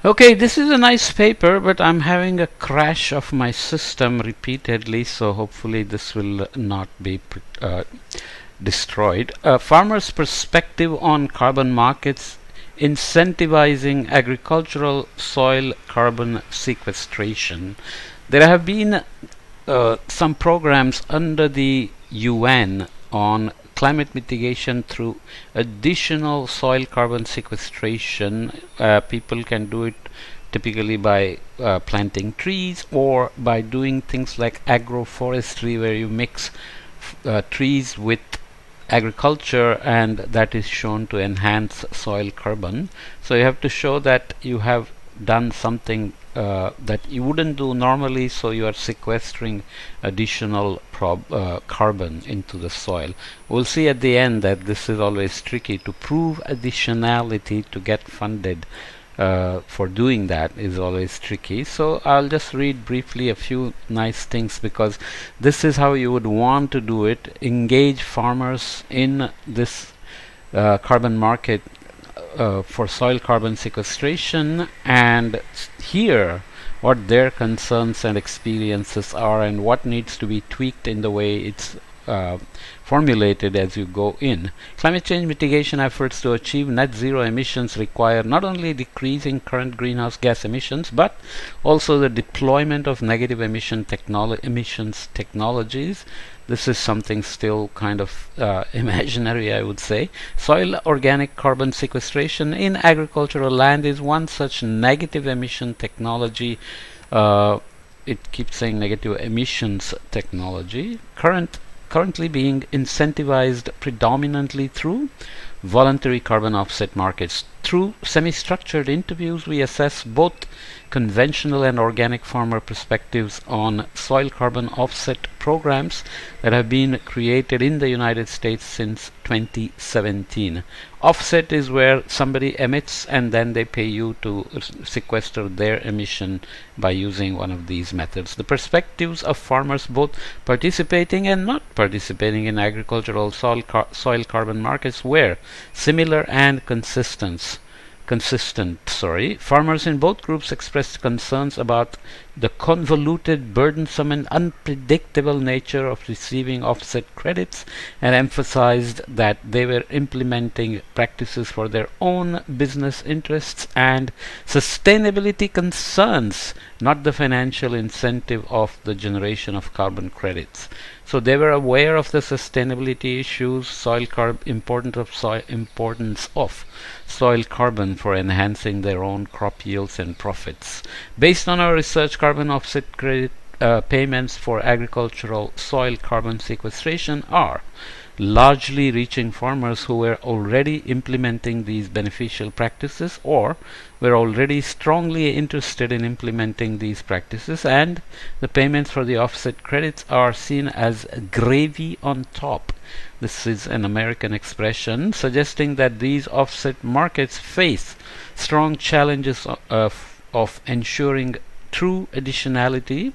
Okay, this is a nice paper, but I'm having a crash of my system repeatedly, so hopefully this will not be destroyed. Farmers' perspective on carbon markets incentivizing agricultural soil carbon sequestration. There have been some programs under the UN on climate mitigation through additional soil carbon sequestration. People can do it typically by planting trees or by doing things like agroforestry, where you mix trees with agriculture, and that is shown to enhance soil carbon. So you have to show that you have done something that you wouldn't do normally, so you are sequestering additional carbon into the soil. We'll see at the end that this is always tricky to prove. Additionality to get funded for doing that is always tricky. So I'll just read briefly a few nice things, because this is how you would want to do it. Engage farmers in this carbon market for soil carbon sequestration, and hear what their concerns and experiences are and what needs to be tweaked in the way it's formulated as you go in. Climate change mitigation efforts to achieve net zero emissions require not only decreasing current greenhouse gas emissions, but also the deployment of negative emissions technologies. This is something still kind of imaginary, I would say. Soil organic carbon sequestration in agricultural land is one such negative emission technology. It keeps saying negative emissions technology. Currently being incentivized predominantly through voluntary carbon offset markets. Through semi-structured interviews, we assess both conventional and organic farmer perspectives on soil carbon offset programs that have been created in the United States since 2017. Offset is where somebody emits and then they pay you to sequester their emission by using one of these methods. The perspectives of farmers both participating and not participating in agricultural soil carbon markets were similar and consistent. Farmers in both groups expressed concerns about the convoluted, burdensome, and unpredictable nature of receiving offset credits, and emphasized that they were implementing practices for their own business interests and sustainability concerns, not the financial incentive of the generation of carbon credits. So they were aware of the sustainability issues, importance of soil carbon for enhancing their own crop yields and profits. Based on our research, carbon offset credit payments for agricultural soil carbon sequestration are largely reaching farmers who were already implementing these beneficial practices or were already strongly interested in implementing these practices, and the payments for the offset credits are seen as gravy on top. This is an American expression suggesting that these offset markets face strong challenges of ensuring true additionality,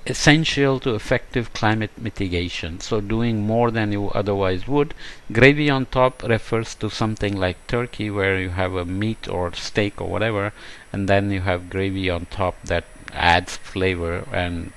essential to effective climate mitigation. So doing more than you otherwise would. Gravy on top refers to something like turkey, where you have a meat or steak or whatever, and then you have gravy on top that adds flavor and,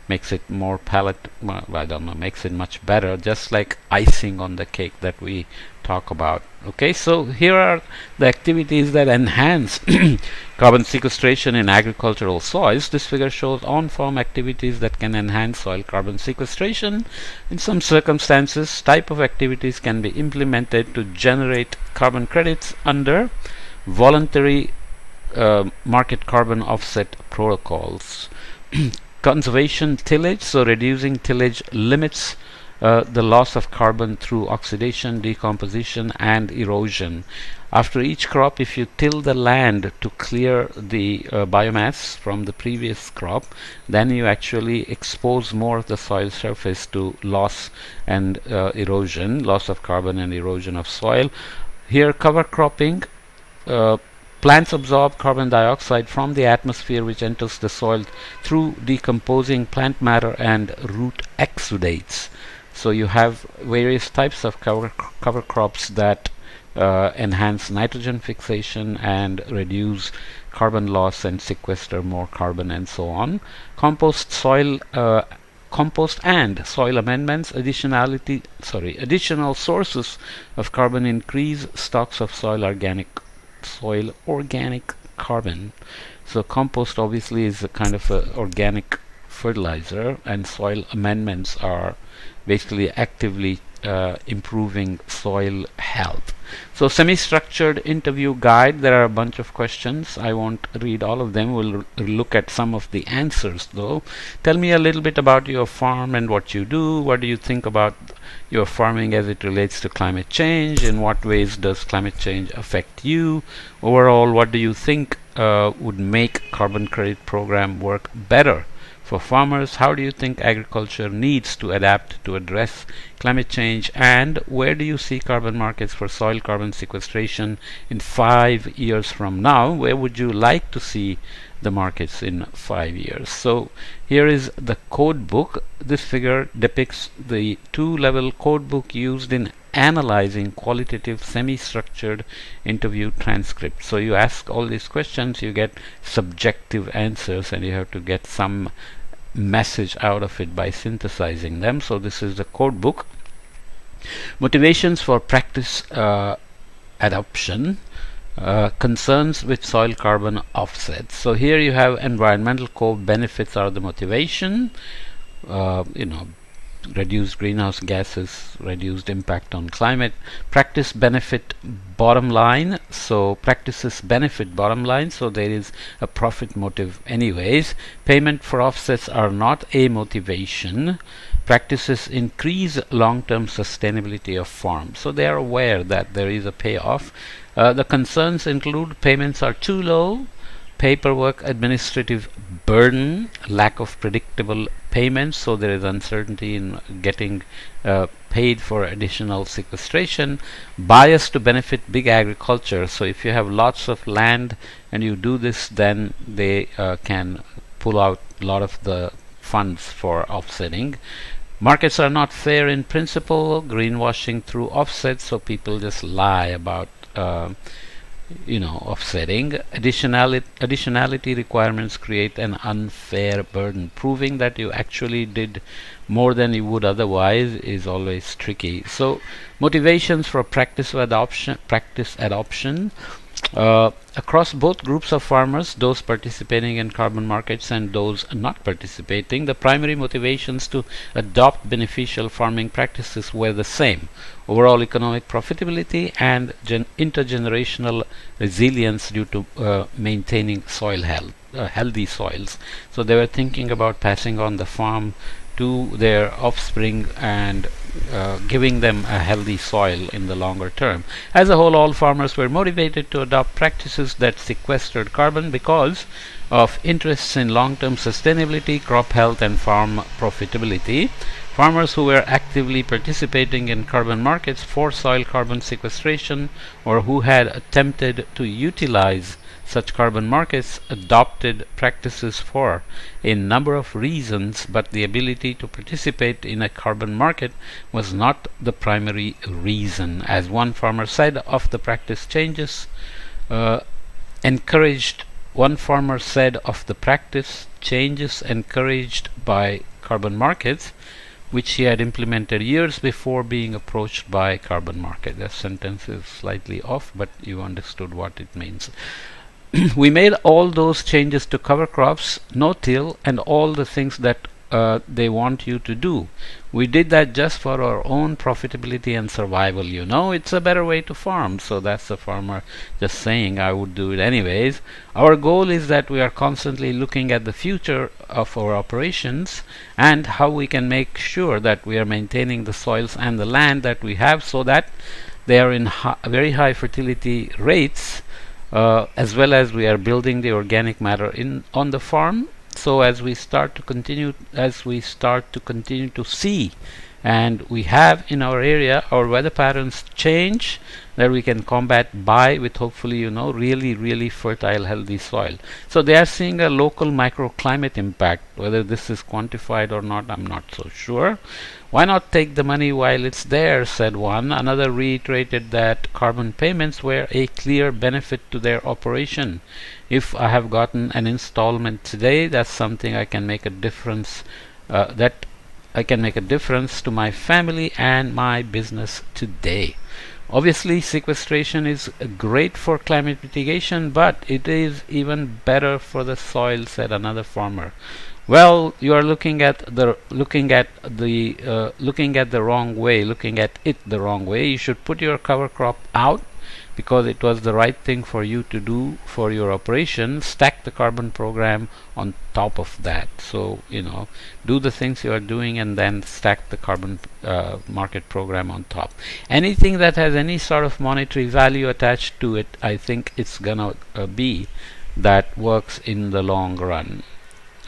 makes it more makes it much better, just like icing on the cake that we talk about. Okay, so here are the activities that enhance carbon sequestration in agricultural soils. This figure shows on-farm activities that can enhance soil carbon sequestration. In some circumstances, type of activities can be implemented to generate carbon credits under voluntary market carbon offset protocols. Conservation tillage, so reducing tillage limits the loss of carbon through oxidation, decomposition, and erosion. After each crop, if you till the land to clear the biomass from the previous crop, then you actually expose more of the soil surface to loss and erosion, loss of carbon and erosion of soil. Here, cover cropping. Plants absorb carbon dioxide from the atmosphere, which enters the soil through decomposing plant matter and root exudates. So you have various types of cover crops that enhance nitrogen fixation and reduce carbon loss and sequester more carbon and so on. Compost and soil amendments, additional sources of carbon increase stocks of soil organic carbon. So compost obviously is a kind of a organic fertilizer, and soil amendments are basically actively improving soil health. So semi-structured interview guide, there are a bunch of questions. I won't read all of them. We'll look at some of the answers though. Tell me a little bit about your farm and what you do. What do you think about your farming as it relates to climate change? In what ways does climate change affect you? Overall, what do you think would make carbon credit program work better for farmers? How do you think agriculture needs to adapt to address climate change? And where do you see carbon markets for soil carbon sequestration in 5 years from now? Where would you like to see the markets in 5 years? So here is the code book. This figure depicts the 2-level code book used in analyzing qualitative semi-structured interview transcripts. So you ask all these questions, you get subjective answers, and you have to get some message out of it by synthesizing them. So this is the code book. Motivations for practice adoption. Concerns with soil carbon offsets. So here you have environmental co-benefits are the motivation. Reduced greenhouse gases, reduced impact on climate. Practice benefit bottom line. So practices benefit bottom line, so there is a profit motive anyways. Payment for offsets are not a motivation. Practices increase long-term sustainability of farms, so they are aware that there is a payoff. The concerns include payments are too low, paperwork, administrative burden, lack of predictable payments, so there is uncertainty in getting paid for additional sequestration. Bias to benefit big agriculture, so if you have lots of land and you do this, then they can pull out a lot of the funds for offsetting. Markets are not fair in principle, greenwashing through offsets, so people just lie about offsetting. Additionality requirements create an unfair burden. Proving that you actually did more than you would otherwise is always tricky. So motivations for practice adoption. Across both groups of farmers, those participating in carbon markets and those not participating, the primary motivations to adopt beneficial farming practices were the same: overall economic profitability and intergenerational resilience due to maintaining soil health, healthy soils. So they were thinking about passing on the farm to their offspring and giving them a healthy soil in the longer term. As a whole, all farmers were motivated to adopt practices that sequestered carbon because of interests in long-term sustainability, crop health, and farm profitability. Farmers who were actively participating in carbon markets for soil carbon sequestration or who had attempted to utilize such carbon markets adopted practices for a number of reasons, but the ability to participate in a carbon market was not the primary reason. As one farmer said of the practice changes, encouraged by carbon markets, which he had implemented years before being approached by carbon market. That sentence is slightly off, but you understood what it means. We made all those changes to cover crops, no-till, and all the things that they want you to do. We did that just for our own profitability and survival. It's a better way to farm. So that's the farmer just saying, I would do it anyways. Our goal is that we are constantly looking at the future of our operations and how we can make sure that we are maintaining the soils and the land that we have so that they are in very high fertility rates, as well as we are building the organic matter on the farm. So as we start to continue to see and we have in our area our weather patterns change, that we can combat by with hopefully really fertile healthy soil. So they are seeing a local microclimate impact. Whether this is quantified or not, I'm not so sure. Why not take the money while it's there, said one. Another reiterated that carbon payments were a clear benefit to their operation. If I have gotten an installment today, that's something I can make a difference, that I can make a difference to my family and my business today. Obviously, sequestration is great for climate mitigation, but it is even better for the soil, said another farmer. Well, you are looking at the wrong way, looking at it the wrong way. You should put your cover crop out because it was the right thing for you to do for your operation. Stack the carbon program on top of that. So, do the things you are doing and then stack the carbon market program on top. Anything that has any sort of monetary value attached to it, I think it's gonna be that works in the long run.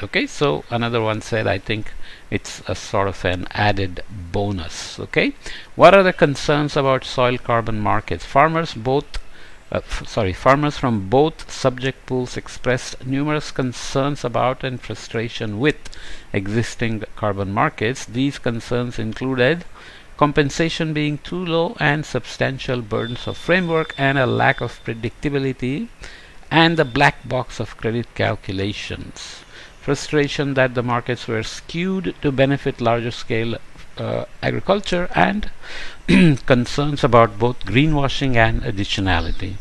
Okay, so another one said, I think it's a sort of an added bonus. Okay, what are the concerns about soil carbon markets? Farmers from both subject pools expressed numerous concerns about and frustration with existing carbon markets. These concerns included compensation being too low and substantial burdens of framework and a lack of predictability and the black box of credit calculations. Frustration that the markets were skewed to benefit larger scale agriculture, and concerns about both greenwashing and additionality.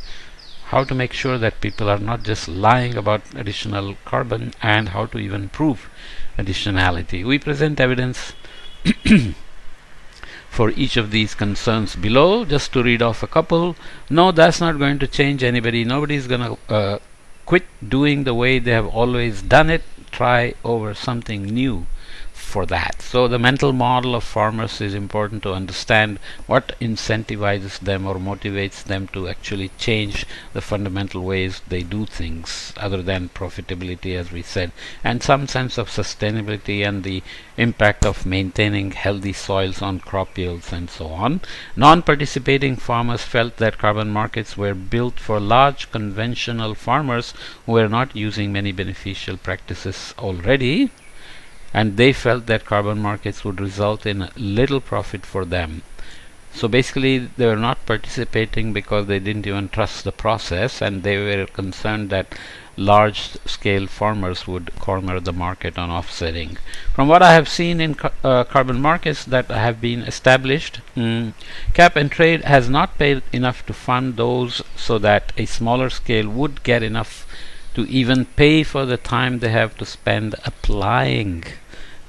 How to make sure that people are not just lying about additional carbon, and how to even prove additionality. We present evidence for each of these concerns below. Just to read off a couple. No, that's not going to change anybody. Nobody's going to quit doing the way they have always done it. Try over something new for that. So the mental model of farmers is important to understand what incentivizes them or motivates them to actually change the fundamental ways they do things, other than profitability, as we said, and some sense of sustainability and the impact of maintaining healthy soils on crop yields and so on. Non-participating farmers felt that carbon markets were built for large conventional farmers who were not using many beneficial practices already, and they felt that carbon markets would result in little profit for them. So basically they were not participating because they didn't even trust the process, and they were concerned that large scale farmers would corner the market on offsetting. From what I have seen in carbon markets that have been established, cap and trade has not paid enough to fund those, so that a smaller scale would get enough to even pay for the time they have to spend applying.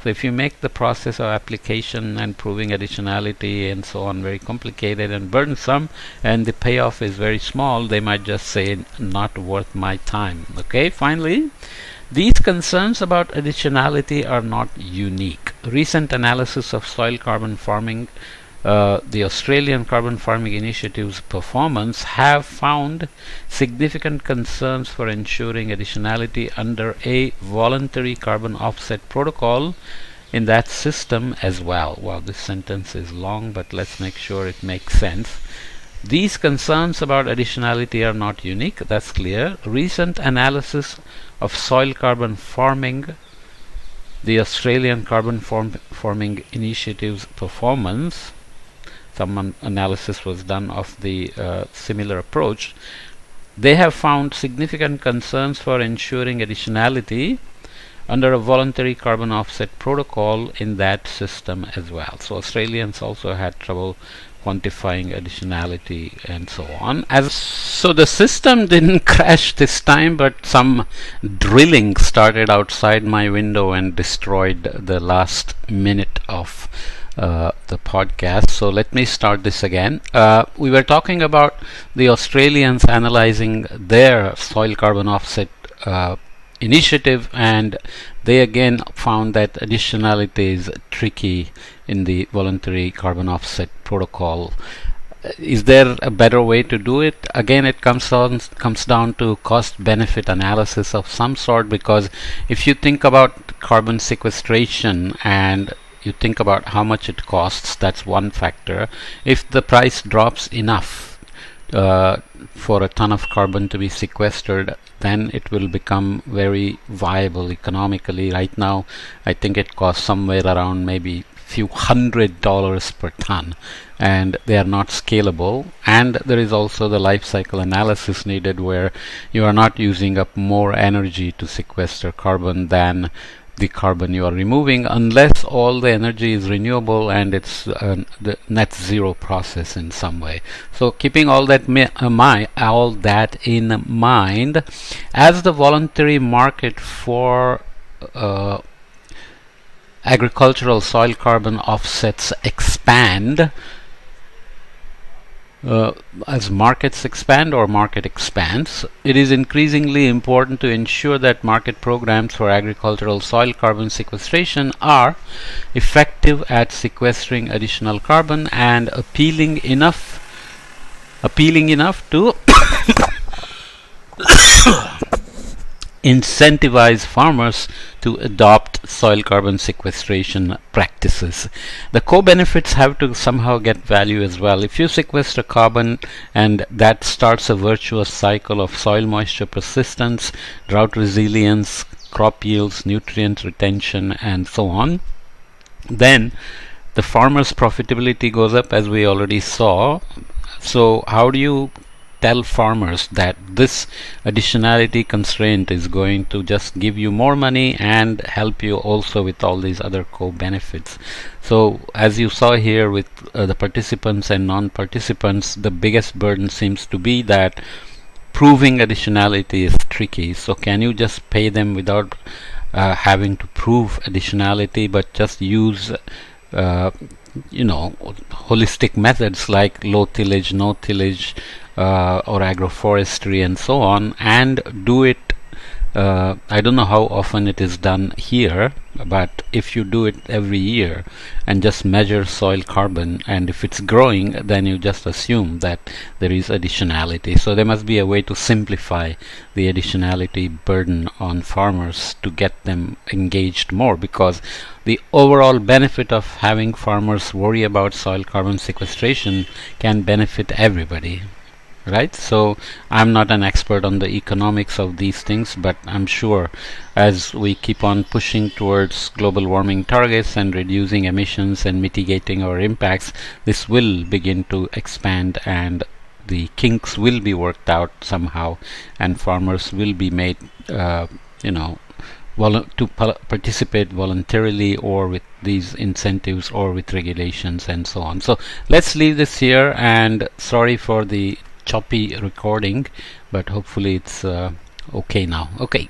So if you make the process of application and proving additionality and so on very complicated and burdensome, and the payoff is very small, they might just say not worth my time. Okay, finally, these concerns about additionality are not unique. Recent analysis of soil carbon farming, the Australian Carbon Farming Initiative's performance, have found significant concerns for ensuring additionality under a voluntary carbon offset protocol in that system as well. Wow, this sentence is long, but let's make sure it makes sense. These concerns about additionality are not unique, that's clear. Recent analysis of soil carbon farming, the Australian Carbon Farming Initiative's performance, some analysis was done of the similar approach. They have found significant concerns for ensuring additionality under a voluntary carbon offset protocol in that system as well. So Australians also had trouble quantifying additionality and so on. So the system didn't crash this time, but some drilling started outside my window and destroyed the last minute of the podcast. So let me start this again. We were talking about the Australians analyzing their soil carbon offset initiative, and they again found that additionality is tricky in the voluntary carbon offset protocol. Is there a better way to do it? Again, it comes down to cost benefit analysis of some sort, because if you think about carbon sequestration and you think about how much it costs. That's one factor. If the price drops enough for a ton of carbon to be sequestered, then it will become very viable economically. Right now, I think it costs somewhere around maybe few $100 per ton, and they are not scalable. And there is also the life cycle analysis needed, where you are not using up more energy to sequester carbon than the carbon you are removing, unless all the energy is renewable and it's the net zero process in some way. So keeping all that in mind, as the voluntary market for agricultural soil carbon offsets expand, as markets expand or market expands, it is increasingly important to ensure that market programs for agricultural soil carbon sequestration are effective at sequestering additional carbon and appealing enough to incentivize farmers to adopt soil carbon sequestration practices. The co-benefits have to somehow get value as well. If you sequester carbon, and that starts a virtuous cycle of soil moisture persistence, drought resilience, crop yields, nutrient retention, and so on, then the farmer's profitability goes up, as we already saw. So how do you tell farmers that this additionality constraint is going to just give you more money and help you also with all these other co-benefits? So as you saw here with the participants and non-participants, the biggest burden seems to be that proving additionality is tricky. So can you just pay them without having to prove additionality, but just use holistic methods like low tillage, no tillage, or agroforestry and so on, and do it. I don't know how often it is done here, but if you do it every year and just measure soil carbon, and if it's growing, then you just assume that there is additionality. So there must be a way to simplify the additionality burden on farmers to get them engaged more, because the overall benefit of having farmers worry about soil carbon sequestration can benefit everybody. Right? So I'm not an expert on the economics of these things, but I'm sure as we keep on pushing towards global warming targets and reducing emissions and mitigating our impacts, this will begin to expand, and the kinks will be worked out somehow, and farmers will be made participate voluntarily, or with these incentives, or with regulations and so on. So let's leave this here, and sorry for the choppy recording, but hopefully it's okay now. Okay.